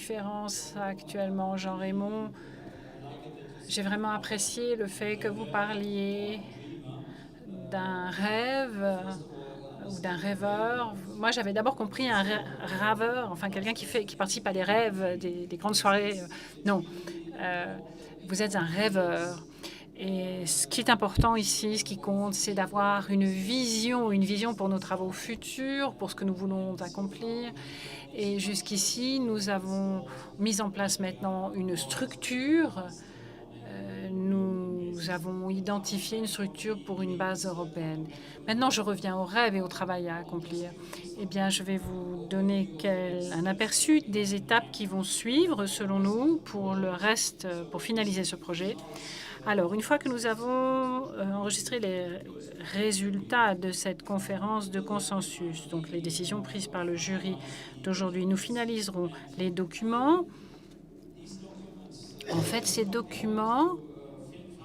conférence actuellement, Jean-Raymond. J'ai vraiment apprécié le fait que vous parliez d'un rêve ou d'un rêveur. Moi, j'avais d'abord compris un raveur, enfin quelqu'un qui participe à des rêves, des grandes soirées. Non, euh, vous êtes un rêveur. Et ce qui est important ici, ce qui compte, c'est d'avoir une vision pour nos travaux futurs, pour ce que nous voulons accomplir. Et jusqu'ici, nous avons mis en place maintenant une structure. Nous avons identifié une structure pour une base européenne. Maintenant, je reviens au rêve et au travail à accomplir. Eh bien, je vais vous donner un aperçu des étapes qui vont suivre, selon nous, pour le reste, pour finaliser ce projet. Alors, une fois que nous avons enregistré les résultats de cette conférence de consensus, donc les décisions prises par le jury d'aujourd'hui, nous finaliserons les documents. En fait, ces documents,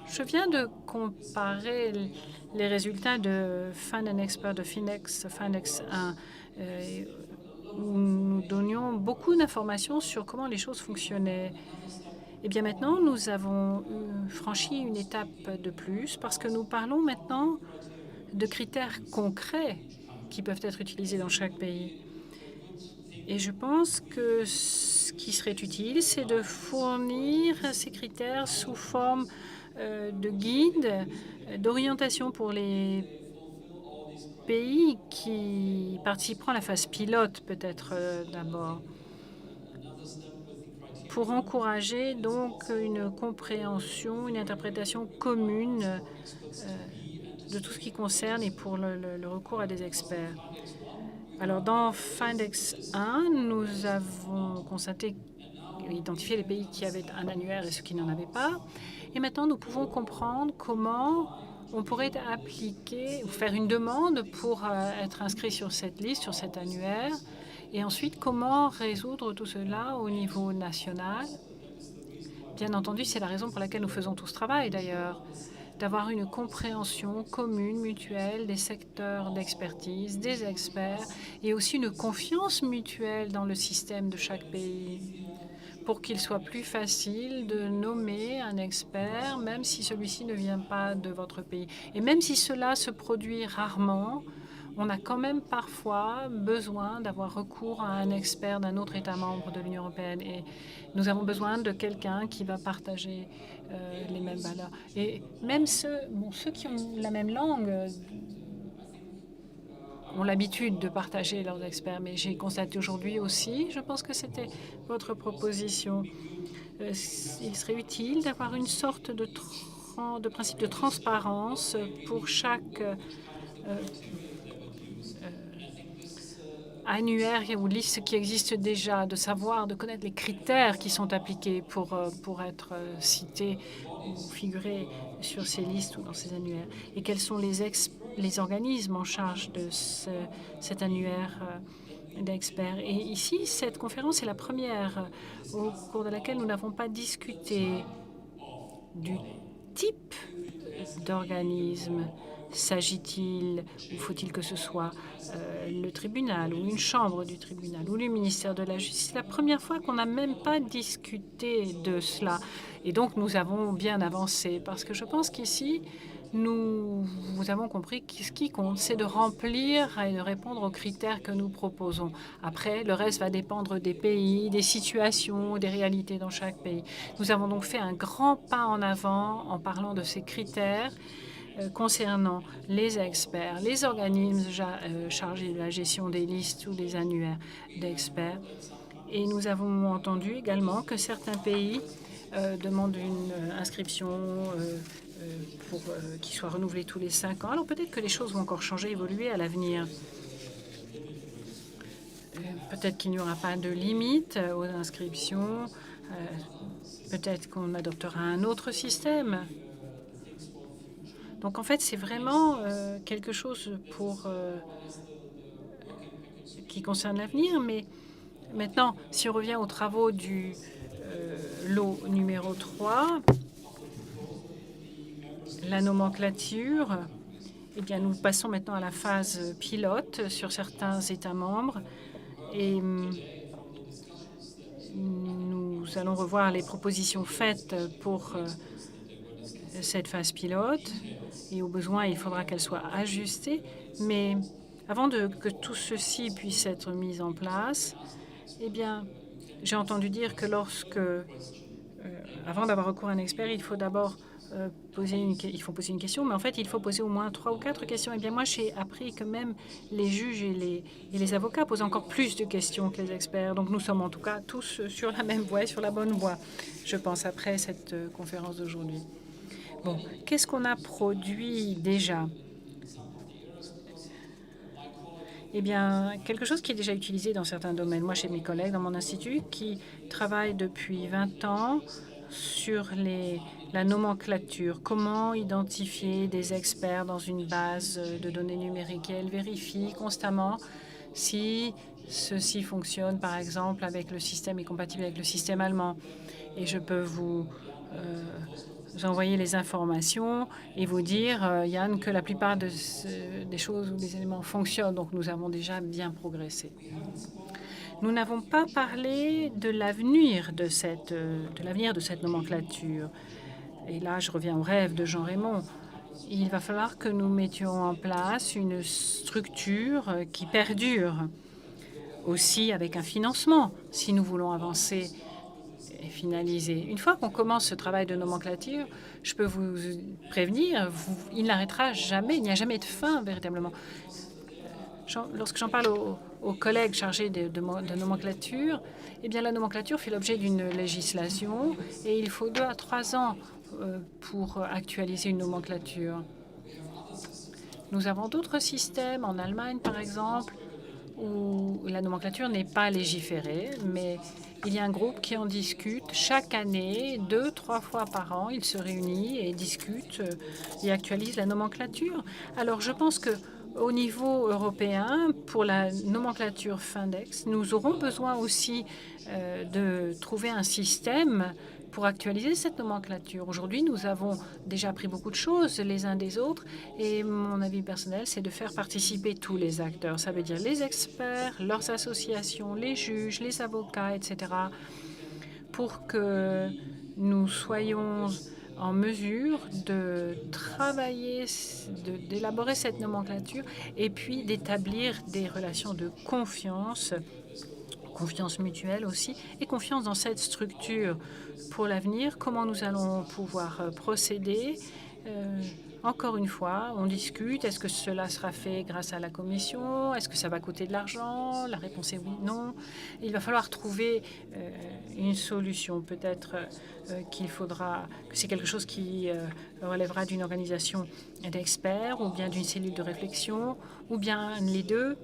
je viens de comparer les résultats de Find an Expert de Findex 1, où nous donnions beaucoup d'informations sur comment les choses fonctionnaient. Et bien maintenant, nous avons franchi une étape de plus parce que nous parlons maintenant de critères concrets qui peuvent être utilisés dans chaque pays. Et je pense que ce qui serait utile, c'est de fournir ces critères sous forme de guide, d'orientation pour les pays qui participeront à la phase pilote, peut-être d'abord, pour encourager donc une compréhension, une interprétation commune de tout ce qui concerne et pour le recours à des experts. Alors, dans Findex 1, nous avons constaté, identifié les pays qui avaient un annuaire et ceux qui n'en avaient pas. Et maintenant, nous pouvons comprendre comment on pourrait appliquer ou faire une demande pour être inscrit sur cette liste, sur cet annuaire. Et ensuite, comment résoudre tout cela au niveau national. Bien entendu, c'est la raison pour laquelle nous faisons tout ce travail, d'ailleurs, d'avoir une compréhension commune, mutuelle des secteurs d'expertise, des experts, et aussi une confiance mutuelle dans le système de chaque pays, pour qu'il soit plus facile de nommer un expert, même si celui-ci ne vient pas de votre pays. Et même si cela se produit rarement, on a quand même parfois besoin d'avoir recours à un expert d'un autre État membre de l'Union européenne. Et nous avons besoin de quelqu'un qui va partager les mêmes valeurs. Et même ceux qui ont la même langue ont l'habitude de partager leurs experts. Mais j'ai constaté aujourd'hui aussi, je pense que c'était votre proposition, il serait utile d'avoir une sorte de principe de transparence pour chaque annuaire ou liste qui existe déjà, de savoir, de connaître les critères qui sont appliqués pour être cité ou figurer sur ces listes ou dans ces annuaires, et quels sont les organismes en charge de cet annuaire d'experts. Et ici, cette conférence est la première au cours de laquelle nous n'avons pas discuté du type d'organisme. S'agit-il ou faut-il que ce soit le tribunal ou une chambre du tribunal ou le ministère de la Justice? C'est la première fois qu'on n'a même pas discuté de cela. Et donc, nous avons bien avancé parce que je pense qu'ici, nous avons compris que ce qui compte, c'est de remplir et de répondre aux critères que nous proposons. Après, le reste va dépendre des pays, des situations, des réalités dans chaque pays. Nous avons donc fait un grand pas en avant en parlant de ces critères concernant les experts, les organismes chargés de la gestion des listes ou des annuaires d'experts. Et nous avons entendu également que certains pays demandent une inscription qui soit renouvelée tous les 5 ans. Alors peut-être que les choses vont encore changer, évoluer à l'avenir. Peut-être qu'il n'y aura pas de limite aux inscriptions. Peut-être qu'on adoptera un autre système. Donc en fait, c'est vraiment quelque chose qui concerne l'avenir. Mais maintenant, si on revient aux travaux du lot numéro 3, la nomenclature, eh bien, nous passons maintenant à la phase pilote sur certains États membres. Et nous allons revoir les propositions faites pour cette phase pilote et au besoin, il faudra qu'elle soit ajustée. Mais avant que tout ceci puisse être mis en place, eh bien, j'ai entendu dire que avant d'avoir recours à un expert, il faut d'abord poser une question, mais en fait, il faut poser au moins 3 ou 4 questions. Eh bien, moi, j'ai appris que même les juges et les avocats posent encore plus de questions que les experts. Donc, nous sommes en tout cas tous sur la même voie, sur la bonne voie, je pense, après cette conférence d'aujourd'hui. Bon, qu'est-ce qu'on a produit déjà? Eh bien, quelque chose qui est déjà utilisé dans certains domaines. Moi, chez mes collègues dans mon institut qui travaillent depuis 20 ans sur la nomenclature, comment identifier des experts dans une base de données numériques. Et elles vérifient constamment si ceci fonctionne, par exemple, avec le système est compatible avec le système allemand. Et je peux vous envoyer les informations et vous dire, Yann, que la plupart des choses ou des éléments fonctionnent. Donc, nous avons déjà bien progressé. Nous n'avons pas parlé de l'avenir de cette nomenclature. Et là, je reviens au rêve de Jean Raymond. Il va falloir que nous mettions en place une structure qui perdure, aussi avec un financement, si nous voulons avancer et finaliser. Une fois qu'on commence ce travail de nomenclature, je peux vous prévenir, il n'arrêtera jamais, il n'y a jamais de fin véritablement. Lorsque j'en parle aux collègues chargés de nomenclature, eh bien la nomenclature fait l'objet d'une législation et il faut 2 à 3 ans pour actualiser une nomenclature. Nous avons d'autres systèmes, en Allemagne par exemple, où la nomenclature n'est pas légiférée, mais il y a un groupe qui en discute chaque année, 2 à 3 fois par an. Il se réunit et discute et actualise la nomenclature. Alors je pense que au niveau européen, pour la nomenclature Findex, nous aurons besoin aussi de trouver un système pour actualiser cette nomenclature. Aujourd'hui, nous avons déjà appris beaucoup de choses les uns des autres et mon avis personnel, c'est de faire participer tous les acteurs. Ça veut dire les experts, leurs associations, les juges, les avocats, etc. pour que nous soyons en mesure de travailler, d'élaborer cette nomenclature et puis d'établir des relations de confiance mutuelle aussi, et confiance dans cette structure pour l'avenir, comment nous allons pouvoir procéder. Encore une fois, on discute, est-ce que cela sera fait grâce à la Commission? Est-ce que ça va coûter de l'argent? La réponse est oui, non. Il va falloir trouver une solution. Peut-être que c'est quelque chose qui relèvera d'une organisation d'experts ou bien d'une cellule de réflexion ou bien les deux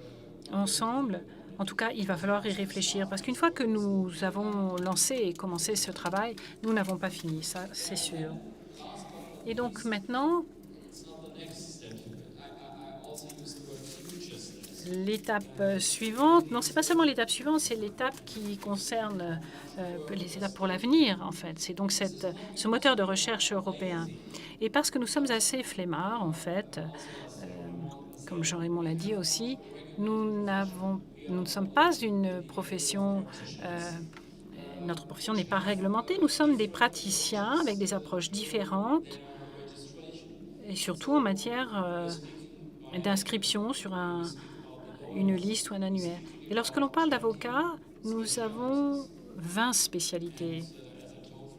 ensemble. En tout cas, il va falloir y réfléchir parce qu'une fois que nous avons lancé et commencé ce travail, nous n'avons pas fini, ça c'est sûr. Et donc maintenant, l'étape suivante, non, c'est pas seulement l'étape suivante, c'est l'étape qui concerne les étapes pour l'avenir, en fait. C'est donc ce moteur de recherche européen. Et parce que nous sommes assez flemmards, en fait, comme Jean-Raymond l'a dit aussi, nous ne sommes pas une profession, notre profession n'est pas réglementée. Nous sommes des praticiens avec des approches différentes et surtout en matière d'inscription sur une liste ou un annuaire. Et lorsque l'on parle d'avocats, nous avons 20 spécialités,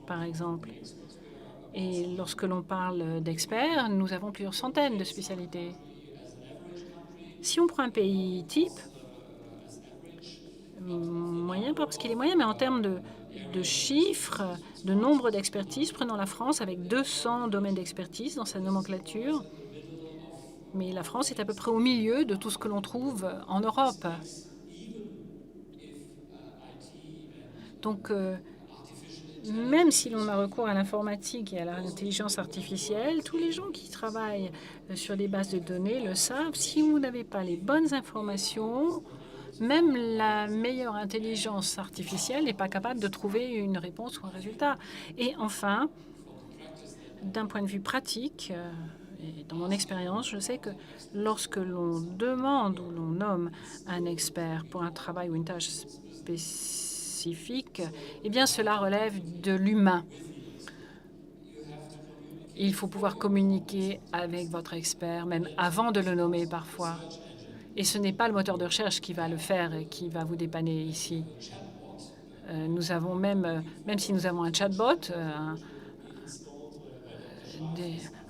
par exemple. Et lorsque l'on parle d'experts, nous avons plusieurs centaines de spécialités. Si on prend un pays type, moyen, pas parce qu'il est moyen, mais en termes de chiffres, de nombre d'expertises, prenons la France avec 200 domaines d'expertise dans sa nomenclature. Mais la France est à peu près au milieu de tout ce que l'on trouve en Europe. Donc, même si l'on a recours à l'informatique et à l'intelligence artificielle, tous les gens qui travaillent sur des bases de données le savent. Si vous n'avez pas les bonnes informations, même la meilleure intelligence artificielle n'est pas capable de trouver une réponse ou un résultat. Et enfin, d'un point de vue pratique, et dans mon expérience, je sais que lorsque l'on demande ou l'on nomme un expert pour un travail ou une tâche spécifique, spécifique, eh bien, cela relève de l'humain. Il faut pouvoir communiquer avec votre expert, même avant de le nommer parfois. Et ce n'est pas le moteur de recherche qui va le faire et qui va vous dépanner ici. Nous avons même si nous avons un chatbot,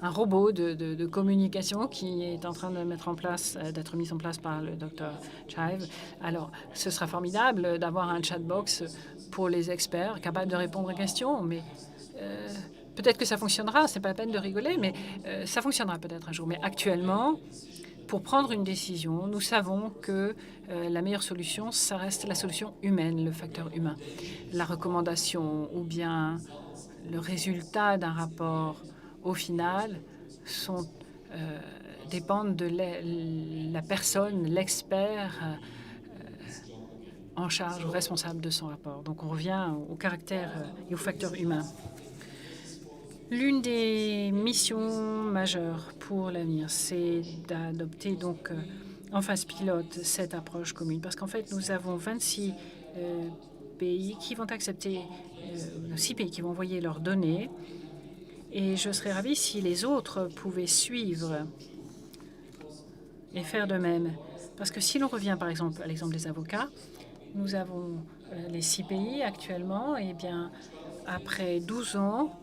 un robot de communication qui est en train d'être mis en place par le Dr Chive. Alors, ce sera formidable d'avoir un chatbox pour les experts capable de répondre aux questions, mais peut-être que ça fonctionnera. C'est pas la peine de rigoler, mais ça fonctionnera peut-être un jour. Mais actuellement, pour prendre une décision, nous savons que la meilleure solution, ça reste la solution humaine, le facteur humain. La recommandation ou bien le résultat d'un rapport, au final, dépendent de la personne, l'expert en charge ou responsable de son rapport. Donc on revient au caractère et au facteur humain. L'une des missions majeures pour l'avenir, c'est d'adopter donc en phase pilote cette approche commune. Parce qu'en fait, nous avons 26 pays qui vont accepter, 6 pays qui vont envoyer leurs données. Et je serais ravie si les autres pouvaient suivre et faire de même. Parce que si l'on revient par exemple à l'exemple des avocats, nous avons les 6 pays actuellement. Et bien, après 12 ans,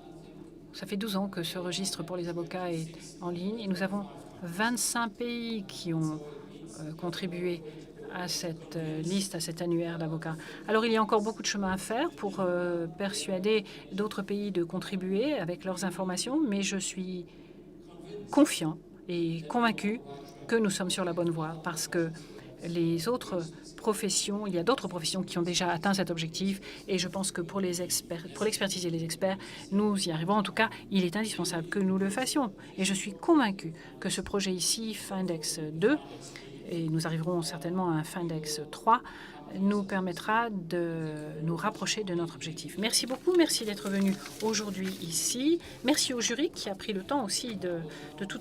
ça fait 12 ans que ce registre pour les avocats est en ligne et nous avons 25 pays qui ont contribué à cette liste, à cet annuaire d'avocats. Alors, il y a encore beaucoup de chemin à faire pour persuader d'autres pays de contribuer avec leurs informations, mais je suis confiant et convaincu que nous sommes sur la bonne voie parce que les autres professions, il y a d'autres professions qui ont déjà atteint cet objectif et je pense que pour l'expertise et les experts, nous y arrivons. En tout cas, il est indispensable que nous le fassions. Et je suis convaincu que ce projet ici, Findex 2, et nous arriverons certainement à un Findex 3, nous permettra de nous rapprocher de notre objectif. Merci beaucoup, merci d'être venu aujourd'hui ici. Merci au jury qui a pris le temps aussi de tout